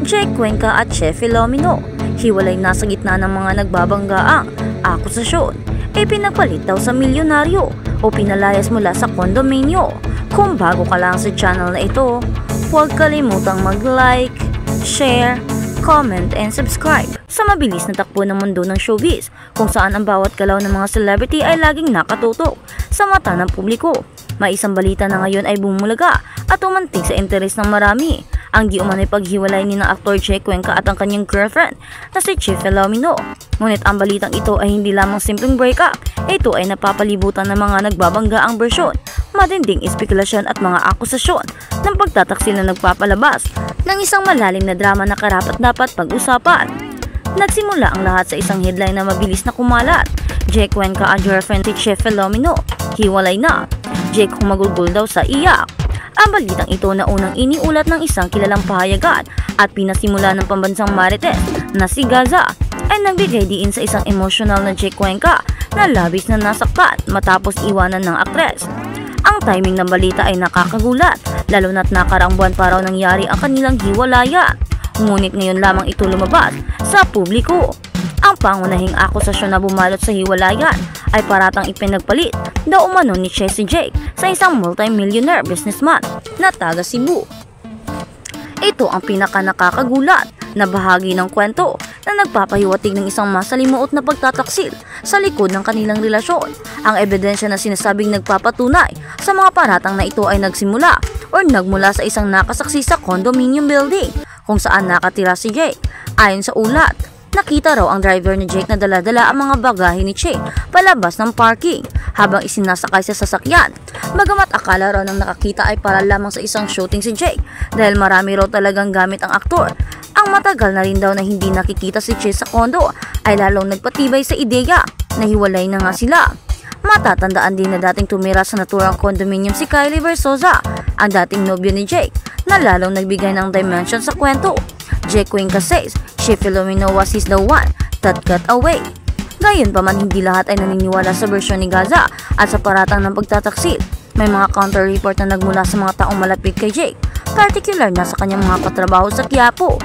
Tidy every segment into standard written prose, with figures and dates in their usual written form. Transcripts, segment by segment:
Jake Cuenca at Che Filomeno hiwalay na sa gitna ng mga nagbabanggaang akusasyon. Pinagpalit daw sa milyonaryo o pinalayas mula sa kondominyo. Kung bago ka lang sa channel na ito, huwag kalimutang mag-like, share, comment, and subscribe. Sa mabilis na takbo ng mundo ng showbiz, kung saan ang bawat galaw ng mga celebrity ay laging nakatutok sa mata ng publiko, may isang balita na ngayon ay bumulaga at umantig sa interes ng marami. Ang di umano'y paghiwalay ni ng aktor Jake Cuenca at ang kanyang girlfriend na si Che Filomeno. Ngunit ang balitang ito ay hindi lamang simpleng breakup, ito ay napapalibutan ng mga nagbabanggaang bersyon, matinding espekulasyon at mga akusasyon ng pagtataksil na nagpapalabas ng isang malalim na drama na karapat-dapat pag-usapan. Nagsimula ang lahat sa isang headline na mabilis na kumalat. Jake Cuenca at girlfriend si Che Filomeno hiwalay na. Jake humagulgol daw sa iyak. Ang balitang ito na unang iniulat ng isang kilalang pahayagan at pinasimula ng pambansang marites na si Gaza ay nagbigay diin sa isang emotional na Jake Cuenca na labis na nasaktan matapos iwanan ng aktres. Ang timing ng balita ay nakakagulat, lalo na't nakarang buwan pa raw nangyari ang kanilang hiwalayan. Ngunit ngayon lamang ito lumabas sa publiko. Ang pangunahing akusasyon na bumalot sa hiwalayan ay paratang ipinagpalit daw umano ni Che si Jake sa isang multi-millionaire businessman na taga Cebu. Ito ang pinaka-nakakagulat na bahagi ng kwento na nagpapahiwatig ng isang masalimuot na pagtataksil sa likod ng kanilang relasyon. Ang ebidensya na sinasabing nagpapatunay sa mga paratang na ito ay nagsimula o nagmula sa isang nakasaksi sa condominium building kung saan nakatira si Jake. Ayon sa ulat, nakita raw ang driver ni Jake na dala-dala ang mga bagahe ni Che palabas ng parking habang isinasakay sa sasakyan. Bagamat akala raw ng nakakita ay para lamang sa isang shooting si Jake dahil marami raw talagang gamit ang aktor. Ang matagal na rin daw na hindi nakikita si Che sa kondo ay lalong nagpatibay sa ideya na hiwalay na nga sila. Matatandaan din na dating tumira sa naturang condominium si Kylie Versosa, ang dating nobyo ni Jake, na lalong nagbigay ng dimension sa kwento. Jake Cuenca says Che Filomeno was the one that got away. Gayunpaman, hindi lahat ay naniniwala sa bersyon ni Gaza at sa paratang ng pagtataksil. May mga counter report na nagmula sa mga taong malapit kay Jake, particular na sa kanyang mga katrabaho sa Quiapo.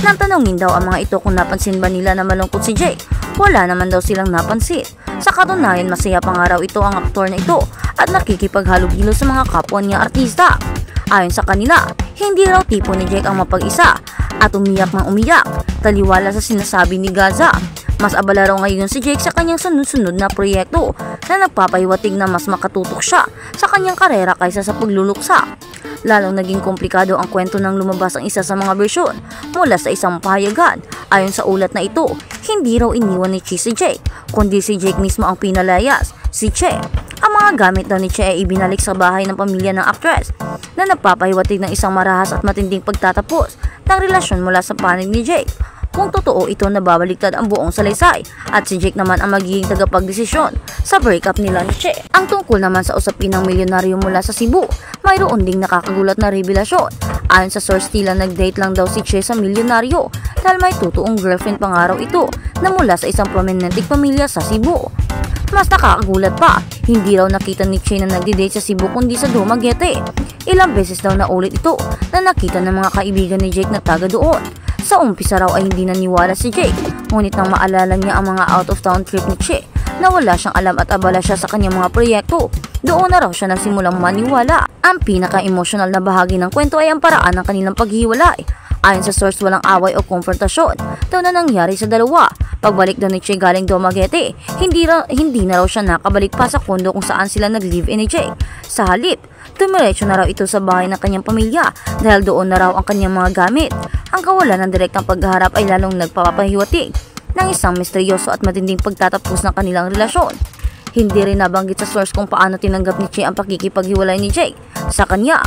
Nang tanongin daw ang mga ito kung napansin ba nila na malungkot si Jake, wala naman daw silang napansin. Sa katunayan, masaya pa nga raw ito ang aktor na ito at nakikipaghalog-hilo sa mga kapwa niya artista. Ayon sa kanila, hindi raw tipo ni Jake ang mapag-isa at umiyak ng umiyak, taliwala sa sinasabi ni Gaza. Mas abala raw ngayon si Jake sa kanyang sunod-sunod na proyekto na nagpapahiwatig na mas makatutok siya sa kanyang karera kaysa sa pagluluksa. Lalong naging komplikado ang kwento nang lumabas ang isa sa mga bersyon mula sa isang pahayagan. Ayon sa ulat na ito, hindi raw iniwan ni Che si Jake, kundi si Jake mismo ang pinalayas si Che. Ang mga gamit daw ni Che ay ibinalik sa bahay ng pamilya ng actress na nagpapahiwatig ng isang marahas at matinding pagtatapos ng relasyon mula sa panig ni Jake. Kung totoo ito, nababaliktad ang buong salaysay at si Jake naman ang magiging tagapagdesisyon sa breakup nila ni Che. Ang tungkol naman sa usapin ng milyonaryo mula sa Cebu, mayroon ding nakakagulat na revelasyon. Ayon sa source, tila nag-date lang daw si Che sa milyonaryo dahil may totoong girlfriend pangaraw ito na mula sa isang prominenteng pamilya sa Cebu. Mas nakakagulat pa, hindi raw nakita ni Che na nagdi-date sa Cebu kundi sa Dumaguete. Ilang beses daw na ulit ito na nakita ng mga kaibigan ni Jake na taga doon. Sa umpisa raw ay hindi naniwala si Jake, ngunit nang maalala niya ang mga out-of-town trip ni Che na wala siyang alam at abala siya sa kanyang mga proyekto, doon na raw siya nagsimulang maniwala. Ang pinaka-emotional na bahagi ng kwento ay ang paraan ng kanilang paghiwalay. Ayon sa source, walang away o konfrontasyon daw na nangyari sa dalawa. Pagbalik daw ni Che galing Dumaguete, hindi na raw siya nakabalik pa sa kondo kung saan sila nag-live-in ni Jake. Sa halip, dumiretso na raw ito sa bahay ng kanyang pamilya dahil doon na raw ang kanyang mga gamit. Ang kawalan ng direktang pagharap ay lalong nagpapahiwatig ng isang misteryoso at matinding pagtatapos ng kanilang relasyon. Hindi rin nabanggit sa source kung paano tinanggap ni Che ang pakikipaghiwalay ni Jake sa kanya.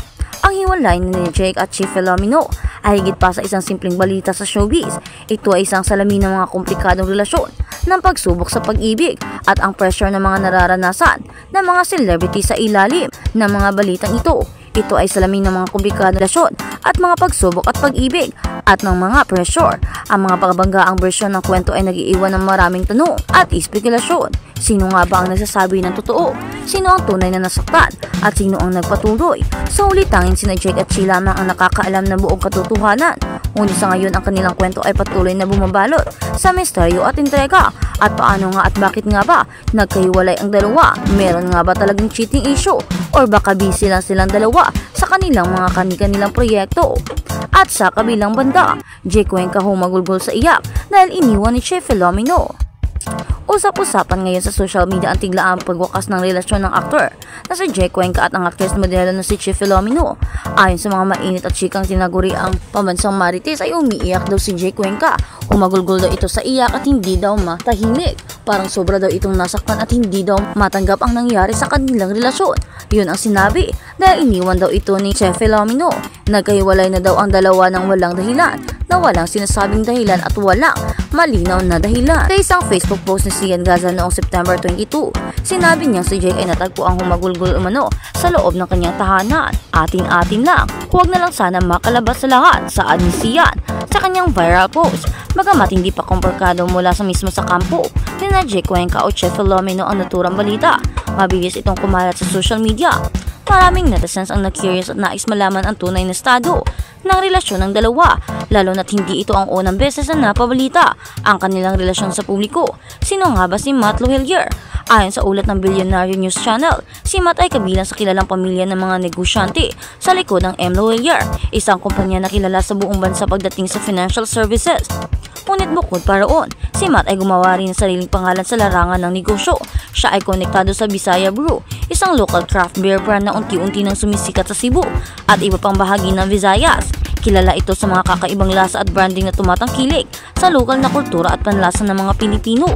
Ang hiwalay ni Jake at Che Filomeno ay higit pa sa isang simpleng balita sa showbiz. Ito ay isang salamin ng mga komplikadong relasyon, ng pagsubok sa pag-ibig at ang pressure ng mga nararanasan ng mga celebrity sa ilalim ng mga balitang ito. Ito ay salamin ng mga komplikadong relasyon at mga pagsubok at pag-ibig at ng mga pressure. Ang mga pagabanggaang bersyon ng kwento ay nag-iiwan ng maraming tanong at espekulasyon. Sino nga ba ang nagsasabi ng totoo? Sino ang tunay na nasaktan? At sino ang nagpatuloy? Sa uli, tanging sina Jake at Che lamang ang nakakaalam ng buong katotohanan. Ngunit sa ngayon ang kanilang kwento ay patuloy na bumabalot sa misteryo at intriga. At paano nga at bakit nga ba nagkahiwalay ang dalawa? Meron nga ba talagang cheating issue? Or baka busy lang silang dalawa sa kanilang mga kanilang proyekto? At sa kabilang banda, Jake Cuenca humagulgol sa iyak dahil iniwan ni Che Filomeno. Usap-usapan ngayon sa social media ang tiglaang pagwakas ng relasyon ng aktor na si Jake Cuenca at ang actress modelo na si Che Filomeno. Ayon sa mga mainit at chikang tinaguri ang pambansang marites ay umiiyak daw si Jake Cuenca. Humagulgol daw ito sa iyak at hindi daw matahimik. Parang sobra daw itong nasaktan at hindi daw matanggap ang nangyari sa kanilang relasyon. Yun ang sinabi dahil iniwan daw ito ni Che Filomeno. Nagkahiwalay na daw ang dalawa ng walang dahilan, na walang sinasabing dahilan at walang malinaw na dahilan. Sa isang Facebook post ni Sian Gazal noong September 22, sinabi niyang si Jake ay natagpo ang humagulgol umano sa loob ng kanyang tahanan. Atin-atin lang, huwag na lang sana makalabas sa lahat, saad ni Sian sa kanyang viral post. Bagamat hindi pa kumpirmado mula sa mismo sa kampo ni na Jake Cuenca o Che Filomeno ang naturang balita, mabilis itong kumalat sa social media. Maraming netizens ang na-curious at nais malaman ang tunay na estado ng relasyon ng dalawa, lalo na't hindi ito ang unang beses na napabalita ang kanilang relasyon sa publiko. Sino nga ba si Matt Lohelier? Ayon sa ulat ng Billionaire News Channel, si Matt ay kabilang sa kilalang pamilya ng mga negosyante sa likod ng M. Lohelier, isang kumpanya na kilala sa buong bansa pagdating sa financial services. Ngunit bukod pa roon, si Matt ay gumawa rin ng sariling pangalan sa larangan ng negosyo. Siya ay konektado sa Bisaya Brew, isang local craft beer brand na unti-unti nang sumisikat sa Cebu at iba pang bahagi ng Visayas. Kilala ito sa mga kakaibang lasa at branding na tumatangkilik sa lokal na kultura at panlasa ng mga Pilipino.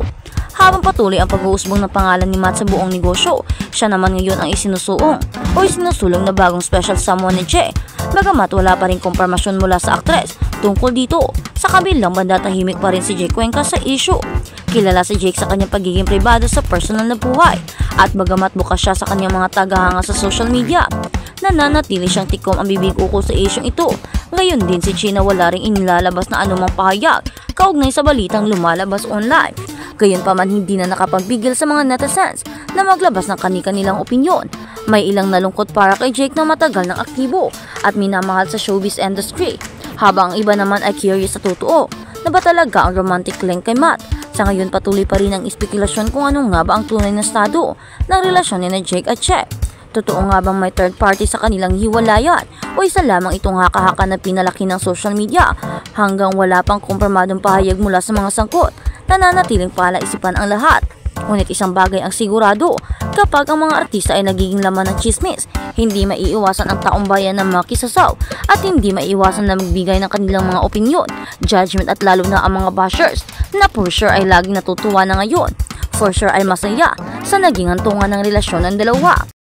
Habang patuloy ang pag-uusbong ng pangalan ni Matt sa buong negosyo, siya naman ngayon ang isinusulong na bagong special someone ni Che. Bagamat wala pa rin kumpirmasyon mula sa aktres tungkol dito, sa kabilang banda tahimik pa rin si Jake Cuenca sa issue. Kilala si Jake sa kanyang pagiging pribado sa personal na buhay at bagamat bukas siya sa kanyang mga tagahanga sa social media, nananatili siyang tikom ang bibig ukol sa isyong ito. Ngayon din si Che na wala ring inilalabas na anumang pahayag kaugnay sa balitang lumalabas online. Gayunpaman hindi na nakapagbigil sa mga netizens na maglabas ng kani-kanilang opinyon. May ilang nalungkot para kay Jake na matagal ng aktibo at minamahal sa showbiz industry, habang ang iba naman ay curious sa totoo na ba talaga ang romantic link kay Matt. Sa ngayon patuloy pa rin ang espekulasyon kung ano nga ba ang tunay na estado ng relasyon ni Jake at Che. Totoo nga bang may third party sa kanilang hiwalayan o isa lamang itong haka-haka na pinalaki ng social media? Hanggang wala pang kumpirmadong pahayag mula sa mga sangkot, nananatiling palaisipan ang lahat. Ngunit isang bagay ang sigurado, kapag ang mga artista ay nagiging laman ng chismis, hindi maiiwasan ang taong bayan na makisasaw at hindi maiiwasan na magbigay ng kanilang mga opinyon, judgment at lalo na ang mga bashers na for sure ay laging natutuwa na ngayon. For sure ay masaya sa naging hantungan ng relasyon ng dalawa.